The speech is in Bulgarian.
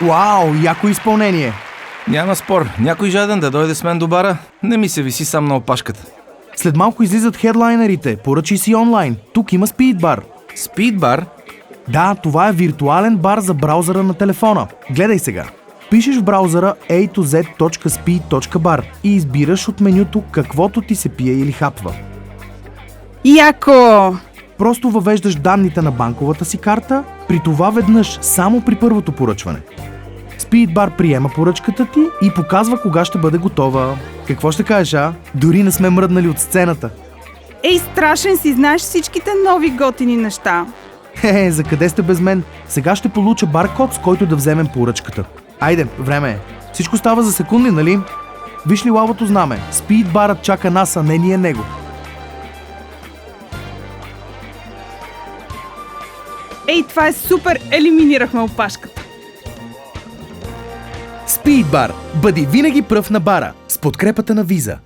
Вау, яко изпълнение! Няма спор. Някой жаден да дойде с мен до бара, не ми се виси сам на опашката. След малко излизат хедлайнерите. Поръчай си онлайн. Тук има спидбар. Спидбар? Да, това е виртуален бар за браузъра на телефона. Гледай сега. Пишеш в браузъра a2z.speed.bar и избираш от менюто каквото ти се пие или хапва. Яко! Просто въвеждаш данните на банковата си карта, при това веднъж, само при първото поръчване. Спидбар приема поръчката ти и показва кога ще бъде готова. Какво ще кажеш, а? Дори не сме мръднали от сцената. Ей, страшен си, знаеш всичките нови готини неща. За къде сте без мен? Сега ще получа баркод, с който да вземем поръчката. Айде, време е. Всичко става за секунди, нали? Виж ли лавото знаме? Спидбарът чака нас, а не ние него. Ей, това е супер! Елиминирахме опашката. Спидбар. Бъди винаги пръв на бара. С подкрепата на Виза.